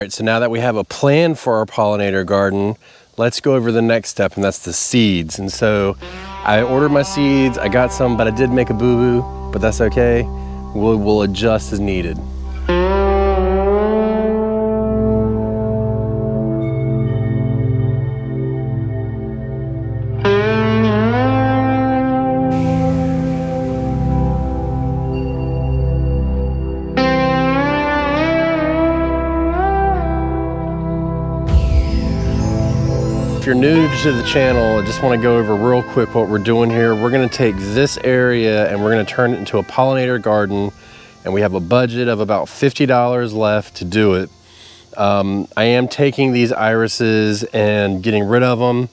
Alright, so now that we have a plan for our pollinator garden, let's go over the next step, and that's the seeds. And so I ordered my seeds, I got some, but I did make a boo-boo, but that's okay. We'll adjust as needed. If you're new to the channel, I just want to go over real quick what we're doing here. We're going to take this area and we're going to turn it into a pollinator garden, and we have a budget of about $50 left to do it. I am taking these irises and getting rid of them.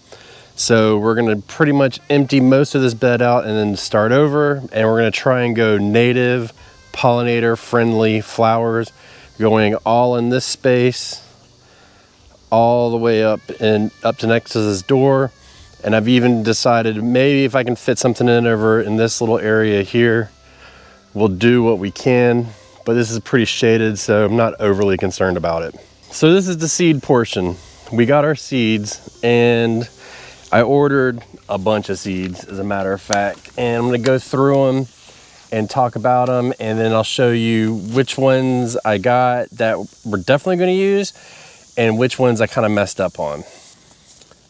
So we're going to pretty much empty most of this bed out and then start over, and we're going to try and go native pollinator friendly flowers, going all in this space, all the way up and up to next to this door. And I've even decided maybe if I can fit something in over in this little area here, we'll do what we can, but this is pretty shaded, so I'm not overly concerned about it. So this is the seed portion. We got our seeds, and I ordered a bunch of seeds, as a matter of fact, and I'm gonna go through them and talk about them, and then I'll show you which ones I got that we're definitely gonna use and which ones I kind of messed up on.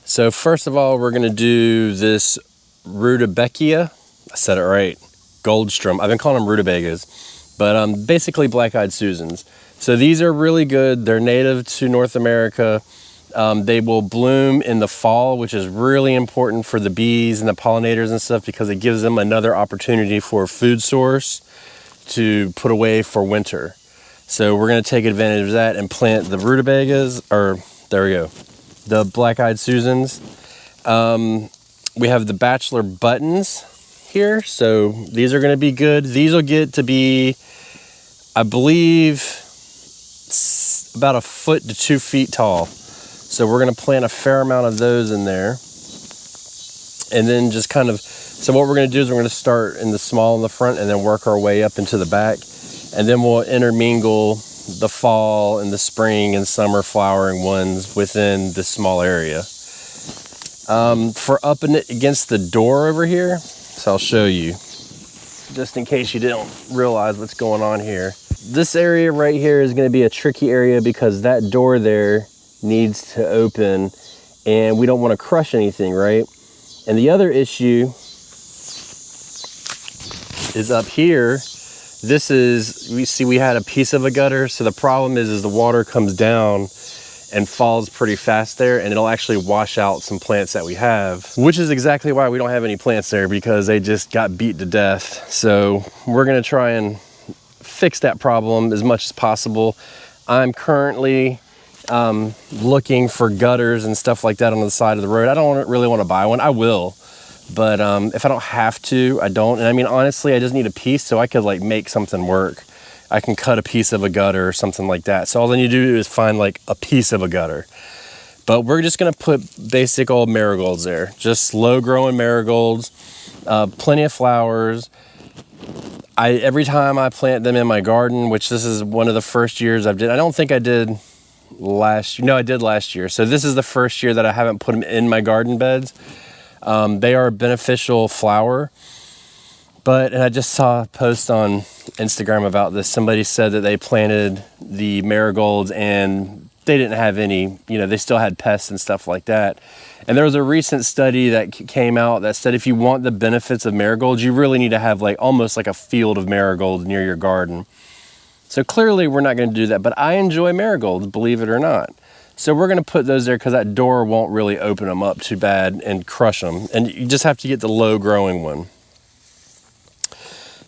So first of all, we're gonna do this rutabaga. I said it right, Goldstrom. I've been calling them rutabagas, but basically black-eyed Susans. So these are really good. They're native to North America. They will bloom in the fall, which is really important for the bees and the pollinators and stuff, because it gives them another opportunity for a food source to put away for winter. So we're gonna take advantage of that and plant the rutabagas, or there we go, the black-eyed Susans. We have the bachelor buttons here. So these are gonna be good. These will get to be, I believe, about 1 foot to 2 feet tall. So we're gonna plant a fair amount of those in there. And then just kind of, so what we're gonna do is we're gonna start in the small in the front and then work our way up into the back. And then we'll intermingle the fall and the spring and summer flowering ones within this small area. For up in it against the door over here, so I'll show you, just in case you didn't realize what's going on here. This area right here is gonna be a tricky area because that door there needs to open and we don't wanna crush anything, right? And the other issue is up here. This is, we had a piece of a gutter, so the problem is the water comes down and falls pretty fast there, and it'll actually wash out some plants that we have, which is exactly why we don't have any plants there, because they just got beat to death. So we're gonna try and fix that problem as much as possible. I'm currently looking for gutters and stuff like that on the side of the road. I don't really want to buy one. I will. But if I don't have to, I don't. And I mean, honestly, I just need a piece, so I could like make something work. I can cut a piece of a gutter or something like that. So all I need to do is find like a piece of a gutter. But we're just gonna put basic old marigolds there. Just low growing marigolds, plenty of flowers. Every time I plant them in my garden, which this is one of the first years I don't think I did last year. No, I did last year. So this is the first year that I haven't put them in my garden beds. They are a beneficial flower, and I just saw a post on Instagram about this. Somebody said that they planted the marigolds and they didn't have any, they still had pests and stuff like that. And there was a recent study that came out that said if you want the benefits of marigolds, you really need to have like almost like a field of marigolds near your garden. So clearly we're not going to do that, but I enjoy marigolds, believe it or not. So we're gonna put those there because that door won't really open them up too bad and crush them. And you just have to get the low growing one.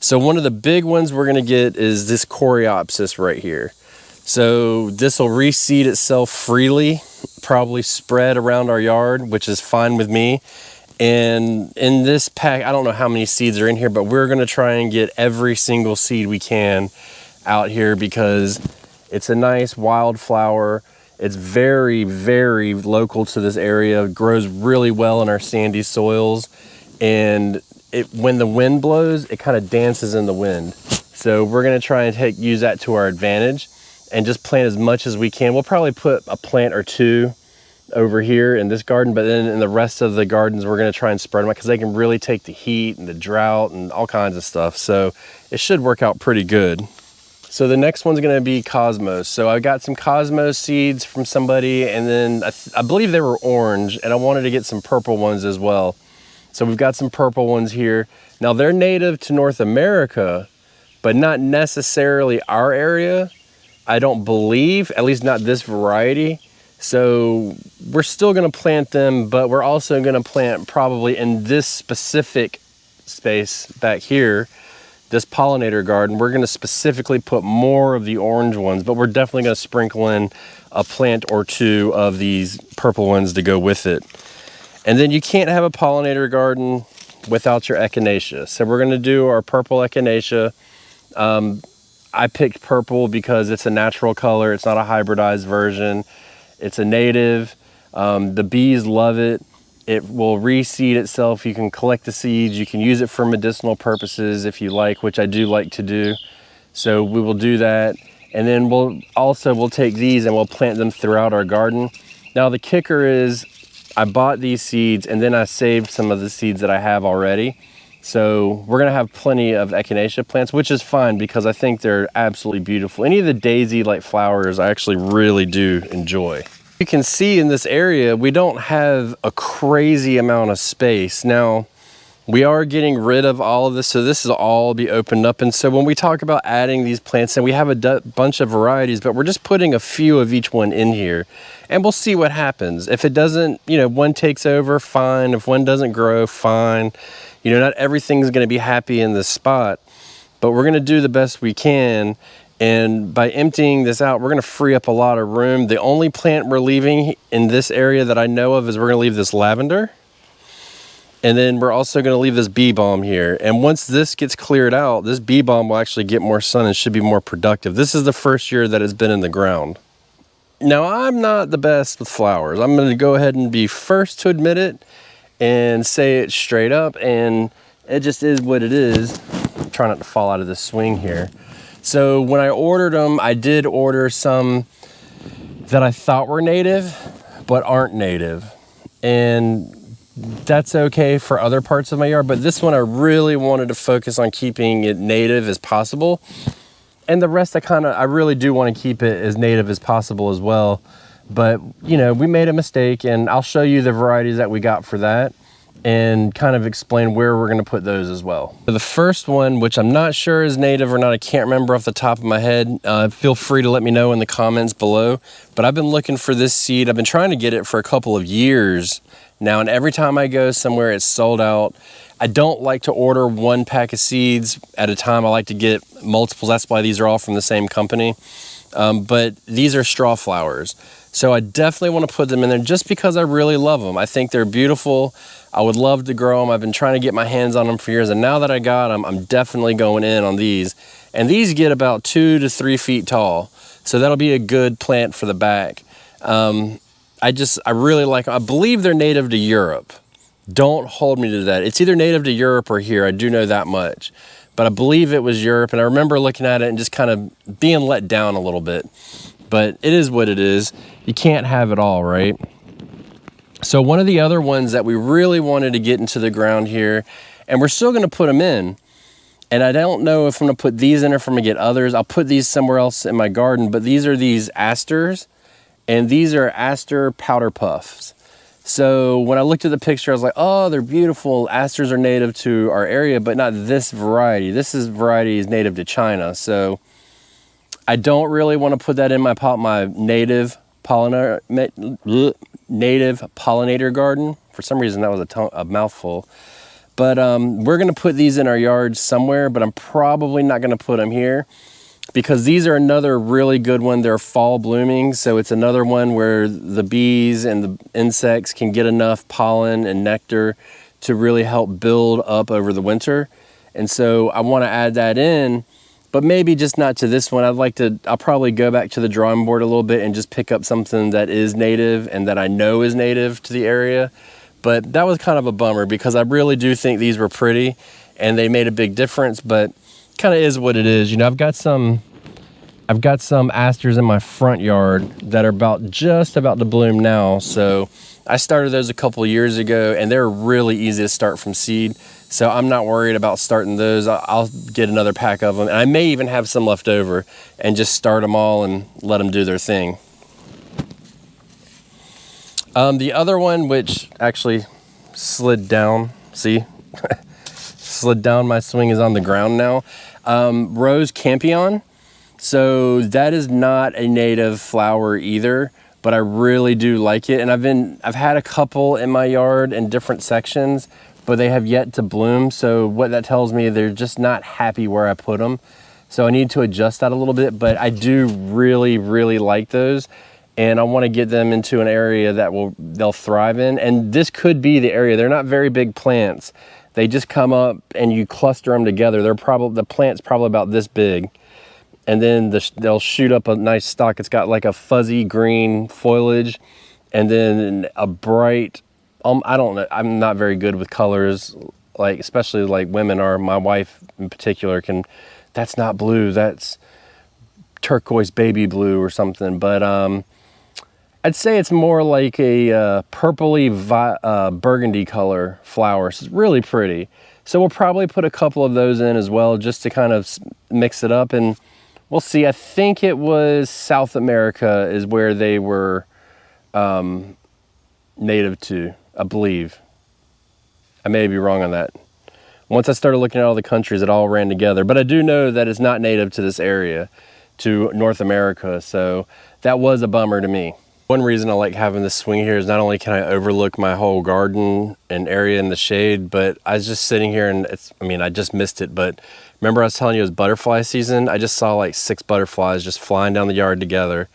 So one of the big ones we're gonna get is this coreopsis right here. So this will reseed itself freely, probably spread around our yard, which is fine with me. And in this pack, I don't know how many seeds are in here, but we're gonna try and get every single seed we can out here because it's a nice wildflower. It's very, very local to this area. It grows really well in our sandy soils. And when the wind blows, it kind of dances in the wind. So we're gonna try and use that to our advantage. and just plant as much as we can. We'll probably put a plant or two over here in this garden, but then in the rest of the gardens, we're gonna try and spread them out because they can really take the heat and the drought and all kinds of stuff. So it should work out pretty good. So the next one's gonna be Cosmos. So I got some Cosmos seeds from somebody, and then I believe they were orange, and I wanted to get some purple ones as well. So we've got some purple ones here. Now they're native to North America, but not necessarily our area. I don't believe, at least not this variety. So we're still gonna plant them, but we're also gonna plant probably in this specific space back here, this pollinator garden, we're gonna specifically put more of the orange ones, but we're definitely gonna sprinkle in a plant or two of these purple ones to go with it. And then you can't have a pollinator garden without your echinacea. So we're gonna do our purple echinacea. I picked purple because it's a natural color. It's not a hybridized version. It's a native. The bees love it. It will reseed itself. You can collect the seeds. You can use it for medicinal purposes if you like, which I do like to do. So we will do that. And then we'll take these and we'll plant them throughout our garden. Now the kicker is I bought these seeds and then I saved some of the seeds that I have already. So we're gonna have plenty of echinacea plants, which is fine because I think they're absolutely beautiful. Any of the daisy-like flowers I actually really do enjoy. You can see in this area, we don't have a crazy amount of space. Now, we are getting rid of all of this, so this will all be opened up. And so when we talk about adding these plants, and we have a bunch of varieties, but we're just putting a few of each one in here. And we'll see what happens. If it doesn't, you know, one takes over, fine. If one doesn't grow, fine. You know, not everything's gonna be happy in this spot, but we're gonna do the best we can. And by emptying this out, we're gonna free up a lot of room. The only plant we're leaving in this area that I know of is we're gonna leave this lavender. And then we're also gonna leave this bee balm here. And once this gets cleared out, this bee balm will actually get more sun and should be more productive. This is the first year that it's been in the ground. Now, I'm not the best with flowers. I'm gonna go ahead and be first to admit it and say it straight up, and it just is what it is. I'm trying not to fall out of this swing here. So when I ordered them, I did order some that I thought were native, but aren't native. And that's okay for other parts of my yard, but this one I really wanted to focus on keeping it native as possible. And the rest I really do want to keep it as native as possible as well. But, you know, we made a mistake, and I'll show you the varieties that we got for that and kind of explain where we're going to put those as well. For the first one, which I'm not sure is native or not, I can't remember off the top of my head. Feel free to let me know in the comments below. But I've been looking for this seed. I've been trying to get it for a couple of years now, and every time I go somewhere, it's sold out. I don't like to order one pack of seeds at a time. I like to get multiples. That's why these are all from the same company. But these are straw flowers. So I definitely want to put them in there just because I really love them. I think they're beautiful. I would love to grow them. I've been trying to get my hands on them for years, and now that I got them, I'm definitely going in on these. And these get about 2 to 3 feet tall. So that'll be a good plant for the back. I really like them. I believe they're native to Europe. Don't hold me to that. It's either native to Europe or here. I do know that much. But I believe it was Europe, and I remember looking at it and just kind of being let down a little bit. But it is what it is. You can't have it all, right? So one of the other ones that we really wanted to get into the ground here, and we're still gonna put them in, and I don't know if I'm gonna put these in or if I'm gonna get others. I'll put these somewhere else in my garden, but these are these asters, and these are aster powder puffs. So when I looked at the picture, I was like, oh, they're beautiful. Asters are native to our area, but not this variety. Variety is native to China. So I don't really want to put that in my native pollinator garden. For some reason, that was a mouthful. But we're going to put these in our yard somewhere, but I'm probably not going to put them here because these are another really good one. They're fall blooming, so it's another one where the bees and the insects can get enough pollen and nectar to really help build up over the winter. And so I want to add that in, but maybe just not to this one. I'll probably go back to the drawing board a little bit and just pick up something that is native and that I know is native to the area. But that was kind of a bummer because I really do think these were pretty and they made a big difference, but kind of is what it is. You know, I've got some I've got some asters in my front yard that are just about to bloom now. So I started those a couple of years ago, and they're really easy to start from seed. So I'm not worried about starting those. I'll get another pack of them, and I may even have some left over and just start them all and let them do their thing. The other one, which actually slid down, see? Slid down, my swing is on the ground now. Rose Campion. So that is not a native flower either, but I really do like it. And I've had a couple in my yard in different sections, but they have yet to bloom. So what that tells me, they're just not happy where I put them. So I need to adjust that a little bit, but I do really, really like those. And I want to get them into an area that they'll thrive in. And this could be the area. They're not very big plants. They just come up and you cluster them together. The plant's probably about this big. And then they'll shoot up a nice stalk. It's got like a fuzzy green foliage and then a bright, I don't know, I'm not very good with colors, like especially like women are. My wife in particular that's not blue, that's turquoise baby blue or something. But I'd say it's more like a purpley burgundy color flower. So it's really pretty. So we'll probably put a couple of those in as well, just to kind of mix it up. And we'll see. I think it was South America is where they were native to, I believe. I may be wrong on that. Once I started looking at all the countries, it all ran together. But I do know that it's not native to this area, to North America. So that was a bummer to me. One reason I like having this swing here is not only can I overlook my whole garden and area in the shade, but I was just sitting here and I just missed it, but remember I was telling you it was butterfly season? I just saw like 6 butterflies just flying down the yard together.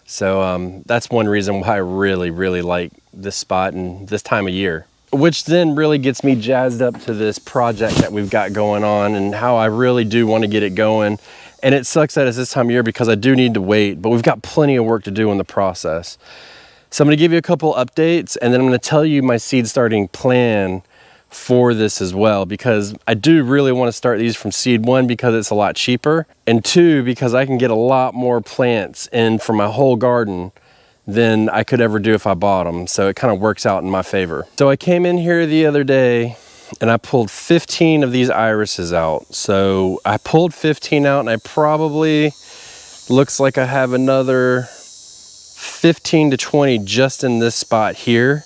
So that's one reason why I really, really like this spot and this time of year. Which then really gets me jazzed up to this project that we've got going on and how I really do want to get it going. And it sucks that it's this time of year because I do need to wait, but we've got plenty of work to do in the process. So I'm gonna give you a couple updates and then I'm gonna tell you my seed starting plan for this as well, because I do really want to start these from seed. 1, because it's a lot cheaper, and 2, because I can get a lot more plants in for my whole garden than I could ever do if I bought them. So it kind of works out in my favor. So I came in here the other day and I pulled 15 of these irises out. So I pulled 15 out and I probably, looks like I have another 15 to 20 just in this spot here.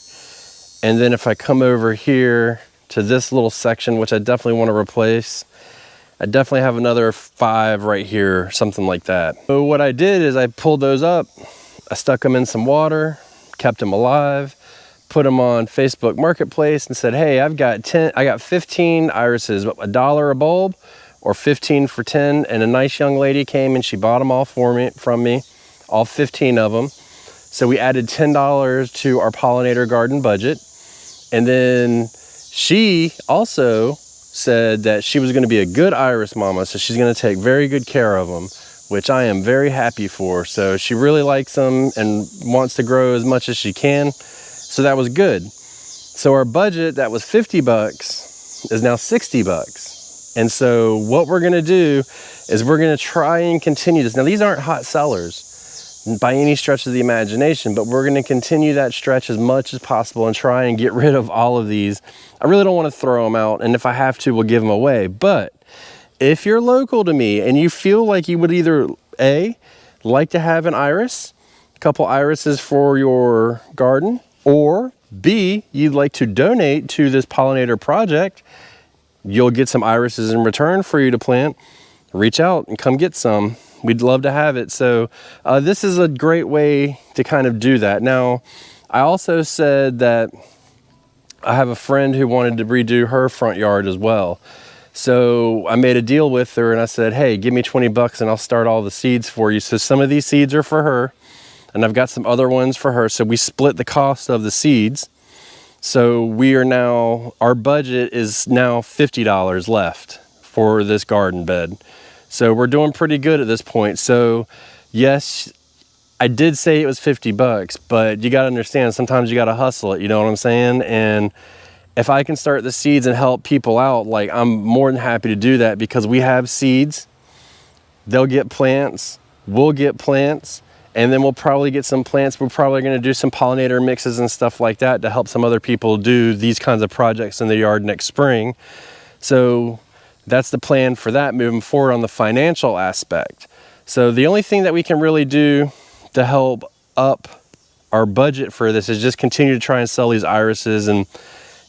And then if I come over here to this little section, which I definitely want to replace, I definitely have another 5 right here, something like that. So what I did is I pulled those up, I stuck them in some water, kept them alive, put them on Facebook Marketplace and said, hey, I got 15 irises, $1 a bulb or 15 for 10. And a nice young lady came and she bought them all from me, all 15 of them. So we added $10 to our pollinator garden budget. And then she also said that she was gonna be a good iris mama. So she's gonna take very good care of them, which I am very happy for. So she really likes them and wants to grow as much as she can. So that was good. So our budget that was 50 bucks is now 60 bucks. And so what we're gonna do is we're gonna try and continue this. Now these aren't hot sellers by any stretch of the imagination, but we're gonna continue that stretch as much as possible and try and get rid of all of these. I really don't wanna throw them out, and if I have to, we'll give them away. But if you're local to me and you feel like you would either A, like to have an iris, a couple irises for your garden, or B, you'd like to donate to this pollinator project, you'll get some irises in return for you to plant, reach out and come get some. We'd love to have it. So this is a great way to kind of do that. Now, I also said that I have a friend who wanted to redo her front yard as well. So I made a deal with her and I said, hey, give me 20 bucks and I'll start all the seeds for you. So some of these seeds are for her and I've got some other ones for her. So we split the cost of the seeds. So we are now, our budget is now $50 left for this garden bed. So we're doing pretty good at this point. So yes, I did say it was 50 bucks, but you got to understand, sometimes you got to hustle it, you know what I'm saying? And if I can start the seeds and help people out, like, I'm more than happy to do that, because we have seeds, they'll get plants, we'll get plants, and then we'll probably get some plants. We're probably going to do some pollinator mixes and stuff like that to help some other people do these kinds of projects in the yard next spring. So that's the plan for that moving forward on the financial aspect. So the only thing that we can really do to help up our budget for this is just continue to try and sell these irises, and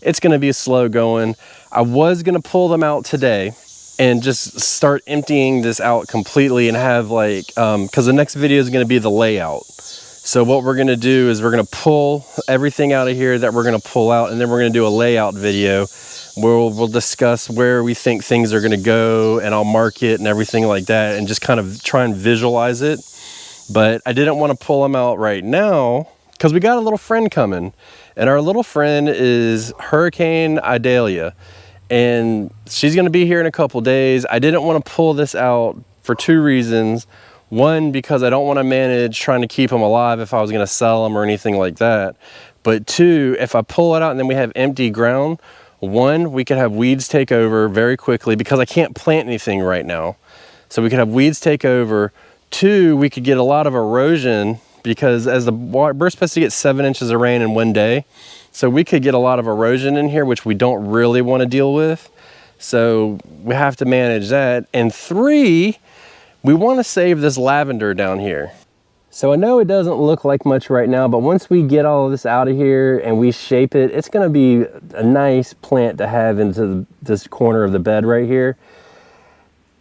it's going to be slow going. I was going to pull them out today and just start emptying this out completely and have like, because the next video is going to be the layout. So what we're going to do is we're going to pull everything out of here that we're going to pull out, and then we're going to do a layout video where we'll discuss where we think things are going to go, and I'll mark it and everything like that, and just kind of try and visualize it. But I didn't want to pull them out right now because we got a little friend coming, and our little friend is Hurricane Idalia, and she's going to be here in a couple days. I didn't want to pull this out for two reasons. One, because I don't want to manage trying to keep them alive if I was going to sell them or anything like that. But two, if I pull it out and then we have empty ground, one, we could have weeds take over very quickly because I can't plant anything right now. So we could have weeds take over. Two, we could get a lot of erosion because as we're supposed to get 7 inches of rain in one day. So we could get a lot of erosion in here, which we don't really want to deal with. So we have to manage that. And three, we want to save this lavender down here. So I know it doesn't look like much right now, but once we get all of this out of here and we shape it, it's going to be a nice plant to have into this corner of the bed right here.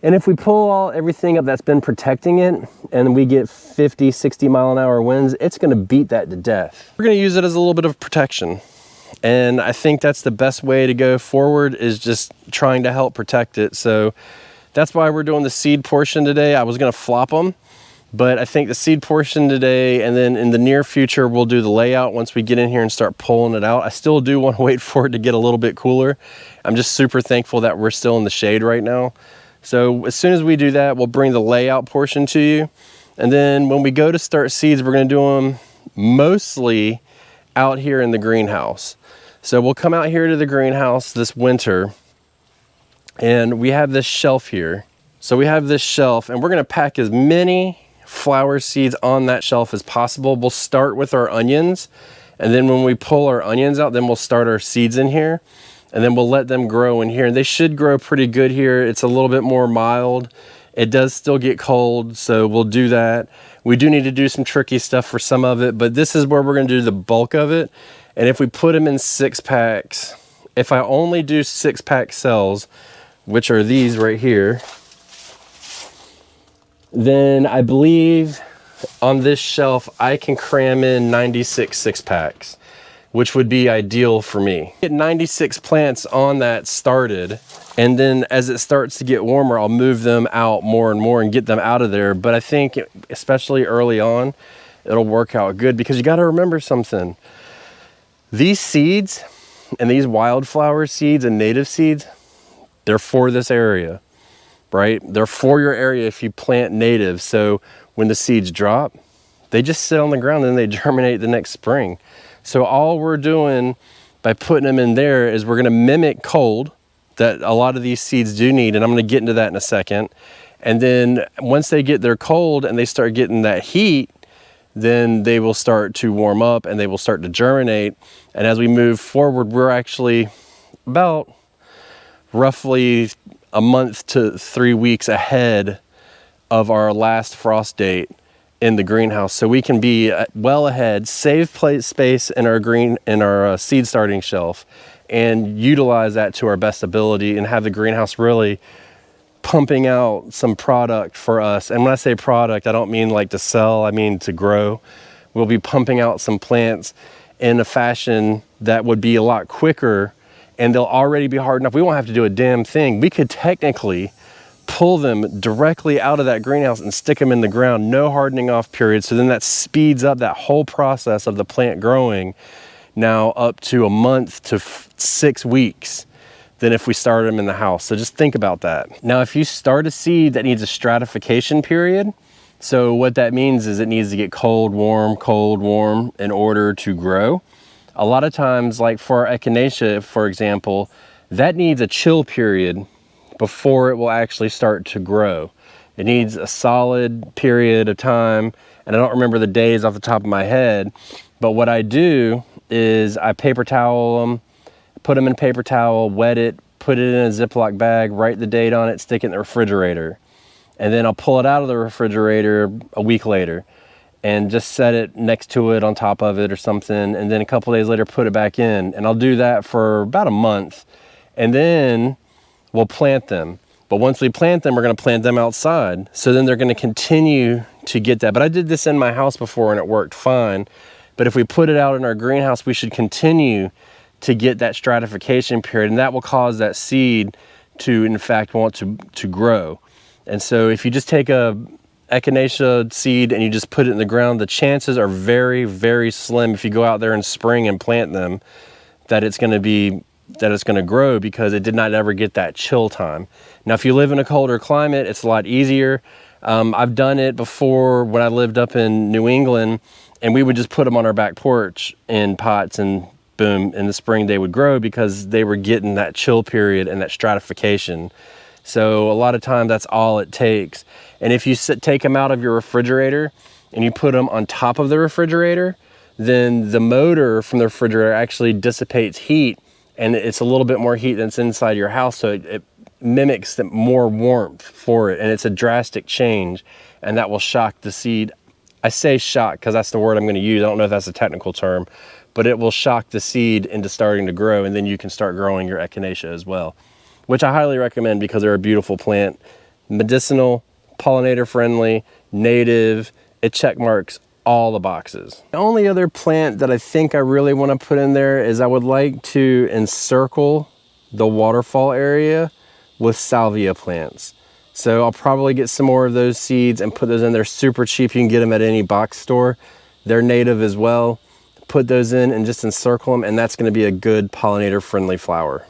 And if we pull everything up that's been protecting it and we get 50, 60 mile an hour winds, it's going to beat that to death. We're going to use it as a little bit of protection. And I think that's the best way to go forward, is just trying to help protect it. So that's why we're doing the seed portion today. I was going to flop them, but I think the seed portion today, and then in the near future, we'll do the layout once we get in here and start pulling it out. I still do want to wait for it to get a little bit cooler. I'm just super thankful that we're still in the shade right now. So as soon as we do that, we'll bring the layout portion to you. And then when we go to start seeds, we're going to do them mostly out here in the greenhouse. So we'll come out here to the greenhouse this winter, and we have this shelf here. So we have this shelf, and we're going to pack as many flower seeds on that shelf as possible. We'll start with our onions, and then when we pull our onions out, then we'll start our seeds in here. And then we'll let them grow in here. They should grow pretty good here. It's a little bit more mild. It does still get cold, so we'll do that. We do need to do some tricky stuff for some of it, but this is where we're going to do the bulk of it. And if we put them in 6-packs, if I only do 6-pack cells, which are these right here, then I believe on this shelf I can cram in 96 6-packs. Which would be ideal for me. Get 96 plants on that started, and then as it starts to get warmer, I'll move them out more and more and get them out of there. But I think especially early on, it'll work out good, because you got to remember something. These seeds and these wildflower seeds and native seeds, they're for this area, right? They're for your area if you plant native. So when the seeds drop, they just sit on the ground and they germinate the next spring. So all we're doing by putting them in there is we're going to mimic cold that a lot of these seeds do need, and I'm going to get into that in a second. And then once they get their cold and they start getting that heat, then they will start to warm up and they will start to germinate. And as we move forward, we're actually about roughly a month to 3 weeks ahead of our last frost date in the greenhouse, so we can be well ahead, save space in our seed starting shelf, and utilize that to our best ability, and have the greenhouse really pumping out some product for us. And when I say product, I don't mean like to sell, I mean to grow. We'll be pumping out some plants in a fashion that would be a lot quicker, and they'll already be hard enough. We won't have to do a damn thing. We could technically pull them directly out of that greenhouse and stick them in the ground, no hardening off period. So then that speeds up that whole process of the plant growing, now up to a month to 6 weeks than if we started them in the house. So just think about that. Now, if you start a seed that needs a stratification period, so what that means is it needs to get cold, warm in order to grow. A lot of times, like for our echinacea, for example, that needs a chill period before it will actually start to grow. It needs a solid period of time, and I don't remember the days off the top of my head, but what I do is I paper towel them, put them in a paper towel, wet it, put it in a Ziploc bag, write the date on it, stick it in the refrigerator. And then I'll pull it out of the refrigerator a week later and just set it next to it, on top of it or something. And then a couple days later, put it back in. And I'll do that for about a month. And then we'll plant them. But once we plant them, we're gonna plant them outside. So then they're gonna continue to get that. But I did this in my house before and it worked fine. But if we put it out in our greenhouse, we should continue to get that stratification period, and that will cause that seed to, in fact, want to grow. And so if you just take a echinacea seed and you just put it in the ground, the chances are very, very slim if you go out there in spring and plant them that it's going to grow, because it did not ever get that chill time. Now, if you live in a colder climate, it's a lot easier. I've done it before when I lived up in New England, and we would just put them on our back porch in pots, and boom, in the spring they would grow because they were getting that chill period and that stratification. So a lot of times that's all it takes. And if you take them out of your refrigerator and you put them on top of the refrigerator, then the motor from the refrigerator actually dissipates heat, and it's a little bit more heat than it's inside your house, so it mimics more warmth for it, and it's a drastic change, and that will shock the seed. I say shock because that's the word I'm going to use. I don't know if that's a technical term, but it will shock the seed into starting to grow, and then you can start growing your echinacea as well, which I highly recommend because they're a beautiful plant. Medicinal, pollinator friendly, native, it check marks all the boxes. The only other plant that I think I really want to put in there is I would like to encircle the waterfall area with salvia plants. So I'll probably get some more of those seeds and put those in there. Super cheap, you can get them at any box store. They're native as well. Put those in and just encircle them, and that's going to be a good pollinator friendly flower.